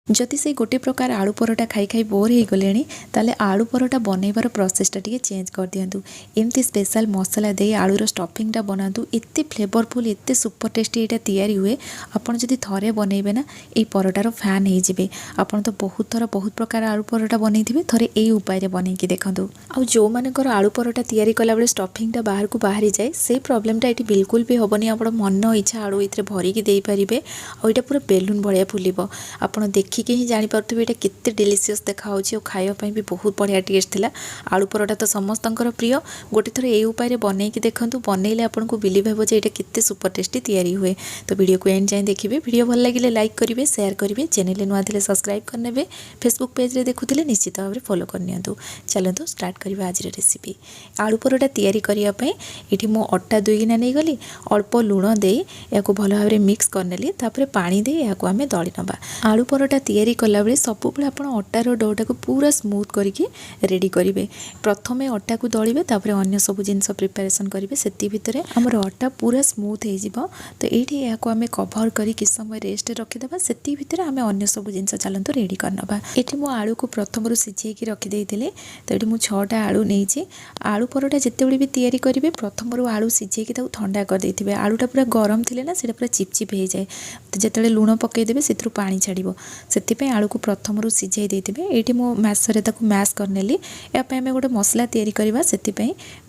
जदि से गोटे प्रकार आलू परोटा खाई खाई बोर हो गले ताले आलू परोटा बनइबार प्रोसेसटा टिके चेंज कर दिंतु। एमती स्पेशल मसला दे आलूर स्टफिंगटा बनातु। एते फ्लेवरफुल एते सुपर टेस्टी यहाँ तैयारी हुए। आपड़ जदि थरे बनइबे ना ये परोटार फैन हो जिवे। आपड़ तो बहुत थर बहुत प्रकार आलू परोटा बनई थरे यही उपाय बनईकी देखु। आ जो मानकर आलू परोटा तैयारी कला बेले स्टफिंगटा बाहर को बाहरी जाए से प्रॉब्लमटा ये बिल्कुल भी हेनी। आप मन इच्छा आलू ये भरिकी देपारे आईटा पूरा बेलून भाया फुलब। आपड़ देखिके ही जानीपे ये केते डिलीशियस देखा खावाई भी बहुत बढ़िया टेस्ट थिला। आलू परोटा तो समस्तंकर प्रिय। गोटे थर ये उपाय बनईकी देखु। बनइले आपको बिलीव हे ये केते सुपर टेस्टी तैयारी हुए। तो वीडियो को एंड जाए देखिए। वीडियो भल लगे लाइक करेंगे, शेयर करेंगे, चैनल नुआ थे सब्सक्राइब करने, फेसबुक पेज रे देखुले निश्चित भाव में फॉलो करनियंतु। चलतु स्टार्ट करवा आज रेसिपी। आलू परोटा तैयारी करने ये मो अटा 2 गिना नहीं गली अल्प लुण दे या भल भाव में मिक्स करनेली। तापर पानी दे या आम दली नवा। आलू परोटा तैयारी कला बेले सब आप अटार डोटा को पूरा स्मूथ करके रेडी करेंगे। प्रथम अटा को दलिबे तापर अन्य सब जिनस प्रिपरेशन करेंगे। से भितर आमर अटा पूरा स्मूथ हो तो ये या आम कभर कर किस समय रेस्ट रखीदे। से भितर आम अन्य सब जिनस चलते रेडी करना। ये मो आलू को प्रथम सिझेकी रखीदे। तो ये मुझे 6टा आलू नहीं। आलू परोटा जिते भी तैयारी करेंगे प्रथम आलू सिझेकी ठंडा कर देते। आलूटा पूरा गरम थे ना से पूरा चिपचिप हो जाए। तो जिते लुण पकईदेवे से पानी छाड़ से आलू को प्रथम सिझाई देते। ये मो मैसर मैश करनेली। यापाई आम गोटे मसला तैयारी करवा। से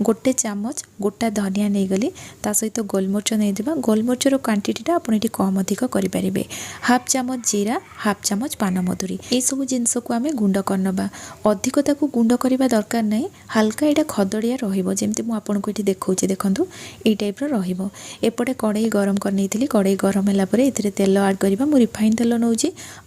गोटे चामच गोटा धनिया नहीं गली सहित गोलमरिच नहीं। गोलमरिचर क्वांटिटीटा आप कम अधिक करेंगे। हाफ चामच जीरा, हाफ चामच पान मधुरी, ये सब जिनस को आम गुंड करनबा। अधिक गुंड करने दरकार नहीं। हल्का यहाँ खदड़िया रमती मुझे देखा देखूँ ये टाइप रपटे कड़े गरम कर कड़े गरम है तेल आड करवा। मुझे रिफाइन तेल नौ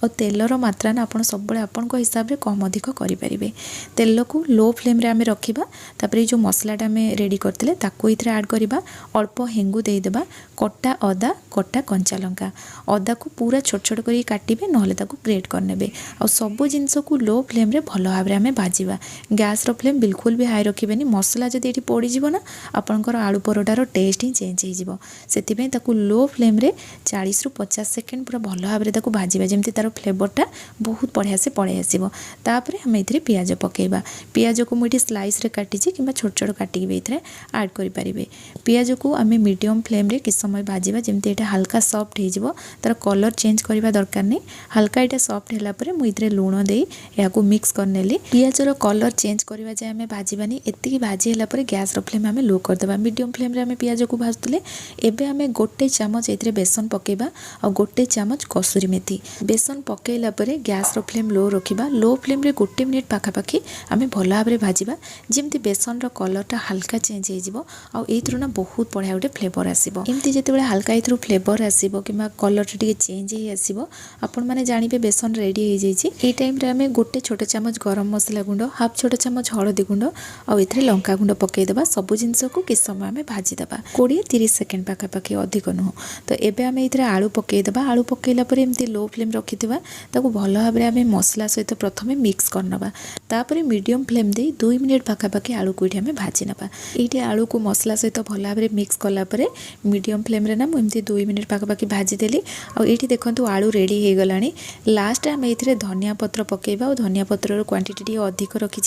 और तेलर मात्रा ना आप सब आपण हिसाब से कम अधिक करेंगे। तेल को लो फ्लेम आम रखा। तापर जो मसलाटा आम रेडी करते ये आड करवा। अल्प हेंगू देदेबा, कटा अदा, कटा कंचा लंका। अदा को पूरा छोट छोट कर काटे ना ग्रेट करने। आ सब जिनस को लो फ्लेम भल भाव में आम भाजवा। गैस फ्लेम बिल्कुल भी हाई रखिए। मसला जब ये पड़ज ना आपंकर आलू परोटार टेस्ट ही चेंज हो। लो फ्लेम 40 ରୁ 50 सेकेंड पूरा भल भाव में भाजवा जमी तार फ्लेवरटा बहुत बढ़िया से पड़े आसो। तापर आम ये पियाज पकेबा। पियाज को मुझे स्लाइस रे काटी कि छोट छोट काटिक भी ये आड करें। पियाज को आम मीडियम फ्लेम रे किस समय भाजवा जमी ये हल्का सॉफ्ट हो तार कलर चेंज करवा दरकार नहीं। हल्का यहाँ सॉफ्ट है मुझे लुण दे या मिक्स करनेली। पियाजर कलर चेंज करवा जाए आम भाजबानी। एति भाजी है गैस फ्लेम आम लो करदे। मीडियम फ्लेम रे आम पियाज को भाजुले। एबे आम गोटे चामच ये बेसन पकेबा और गोटे चामच कसूरी मेथी। बेसन पकेला परे गैस फ्लेम लो रखा। लो फ्लेम रे गोटे मिनिट पाखापाखि आम भल भाव में भाजवा जमी बेसन कलरटा हल्का चेंज हो ना बहुत बढ़िया गोटे फ्लेवर आसो। एमती जिते हल्का ये फ्लेवर आसो कि कलर टे चेंज हो आसो आपण मैंने जानवे बेसन रेडी हो जाए। टाइम आम गोटे छोट चामच गरम मसला गुंड, हाफ छोट चामच हलदी गुंड और ये लंका गुंड पकईदे। सब जिनस को किस समय आम भाजीदे 20-30 सेकेंड पाखापाखि अधिक नुह। तो ये आम ये आलू पकईदे। आलू पकईला एमती लो फ्लेम रखी भल भाव में आम मसला सहित प्रथम मिक्स करनवा। तापर मीडियम फ्लेम दे 2 मिनिट पाखापाखि आलू को ये भाजी नवा। ये आलू को मसला सहित भल भाव में मिक्स कलापर मीडियम फ्लेम रे ना मुझे 2 मिनिट पाखापाखि भाजीदेली। आईटी देखो आलू रेडी हो गला। लास्ट आम ये धनिया पत्र पकेबा और धनिया पत्र क्वांटिटी अधिक रखी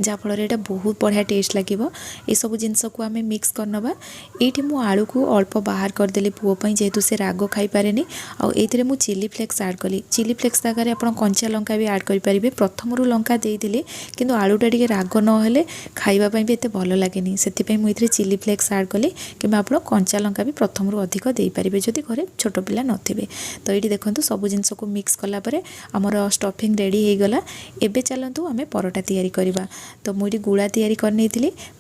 जहाँफल ये बहुत बढ़िया टेस्ट लगे। ये सब जिनस को आम मिक्स करनवा। ये मु आलू को अल्प बाहर करदेली पुओं जेहेतु से राग खाई पारे। ये मुझे चिली फ्लेक्स आड कली। चिली फ्लेक्स जगह आप कंचा लंका भी आड करेंगे। प्रथम लंका देदेली कि आलूटा टे राग नहेले खावाई भी एत भल लगे। से मुझे चिली फ्लेक्स आड कली कि आप कंचा लंका भी प्रथम अधिक दे पारे जदि घरे छोट पिला नथिबे। तो ये देखो सब जिनस को मिक्स कलापर आमर स्टफिंग रेडी हो गला। एबे चलतु आम परोटा तैयारी करवा। तो मुझे गुड़ा तैयारी करनी।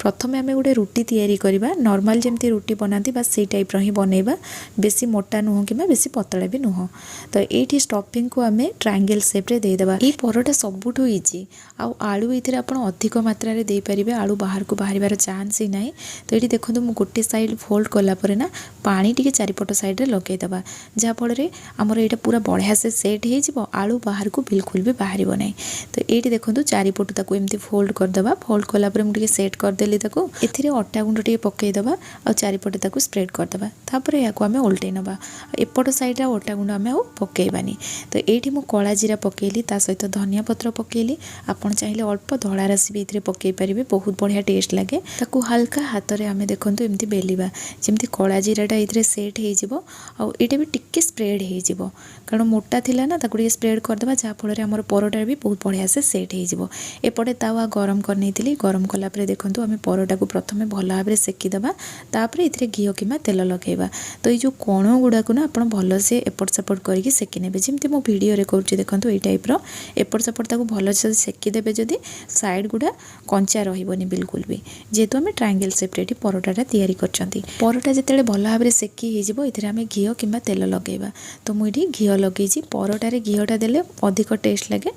प्रथम आम गोटे रुटी तैयारी करवा। नॉर्मल जमती रुटी बनाती बस से टाइप ही बनइबा। बेसी मोटा नुह कि बेसी पतला भी नुह। तो ये स्टफिंग को आम ट्रायंगल शेप रे देदेबा। ये परोटा सबुठ इजी। आलू ये अधिक मात्रा दे पारे। आलू बाहर को बाहर चांस ही ना। तो ये देखो मुझे गोटे साइड फोल्ड कलापर ना पानी टी चारिपट साइड रे लगेदेबा जहाँफल आमर यहाँ पूरा बढ़िया से सेट हो आलू बाहर को बिल्कुल भी बाहर ना। तो ये देखो चारिपट एमती फोल्ड करदे। फोल्ड कलापर मुझे सेट करदेली। ए अटा गुंड टे पकईदे और चारिपटे स्प्रेड करदे। तापर या आम उल्टे नवा। एपट साइड अटा गुंड आम पकईबानी। तो ये ये मु कला जीरा पकेली ता सहित धनिया पत्र पकेली। आपन चाहिए अल्प धड़ा राशि भी ये पकई पारे, बहुत बढ़िया टेस्ट लगे। ताकू हल्का हाथ में आम देखूँ एमती बेलिबा जमी कला जीराटा ये सेट हो भी टिके स्प्रेड हो, कारण मोटा थिला ना ताकू स्प्रेड करदे जहाँफल आम परोटा भी बहुत बढ़िया से सेट हो। एपटे तावा गरम करनी, गरम कलापर देखूँ आम परोटा को प्रथम भल भाव में सेकीदे, तापर ये घी कि तेल लगेगा। तो ये जो कण गुड़ाक ना आप भल से एपट सेपट करके सेकी ने, जमी मो भिडियो करुँच देखो ये टाइप्र एपट सेपट भल से सेकीदे जदि साइड गुड़ा कंचा रही बिल्कुल भी, जेहेतु आम ट्रायंगल सेप्रे ये परोटा तैयारी करछंती। परोटा जिते भल भाव में सेकी हो आम घी कि तेल लगेगा। तो मुझे घी लगे परोटार घीटा देले अधिक टेस्ट लगे,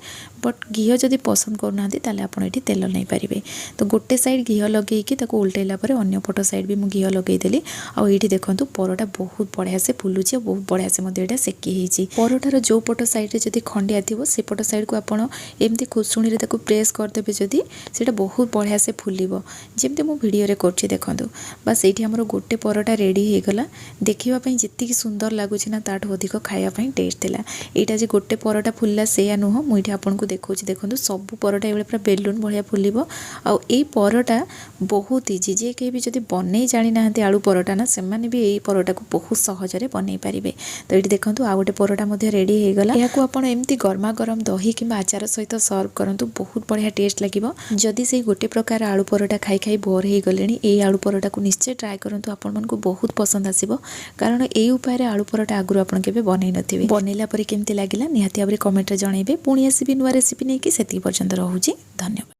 बट घी जदि पसंद करना आप ये तेल नहीं पारे। तो गोटे साइड घी लगे उल्टेला अन्य पट साइड भी मुझे घी लगेदेली। आईटी देखूँ परोटा बहुत बढ़िया से फुलुची, बहुत बढ़िया से मत सेकी। परोटार जो पट साइड जदि खंडिया थी से पट साइड को आपड़ एमती खुशुणी प्रेस करदेवे जदि से बहुत बढ़िया से फुलिब, जमती मो भिडियो कर देखूँ। बस ये आमर गोटे परोटा रेडी हो गला। देखापी जी सुंदर लगुच ना ताठू अधिक खायापी टेस्ट था। यहाँ जो गोटे परोटा फुलला से नुह, मुझे आपको देखा देखो सब परोटा ये पूरा बेलून भाया फुलिब। आई परोटा बहुत इजी, जे कहीं भी जब बन जानी ना आलू परोटा ना से भी यही परोटा को बहुत सहजरे बन पारे। तो ये देखो आ गोटे परोटा रेडी हो गला। यहाँ आप एमती गरमा गरम दही कि आचार सहित सर्व करूँ, बहुत बढ़िया टेस्ट लगे। जदि से गोटे प्रकार आलू परोटा खाई खाई बोर हो गले, ये आलू परोटा को निश्चय ट्राए करूँ, आपण को बहुत पसंद आसो। कारण यही उपाय आलू परोटा आगुरी आपन केबे बनै नथिबे। बनैला परे केमती लागिला निहाती भाବରେ कमेंट रे जणाइबे। पुणी आसीबे नुआ रेसिपी नेकी, सेति पर्यंत रहूची। धन्यवाद।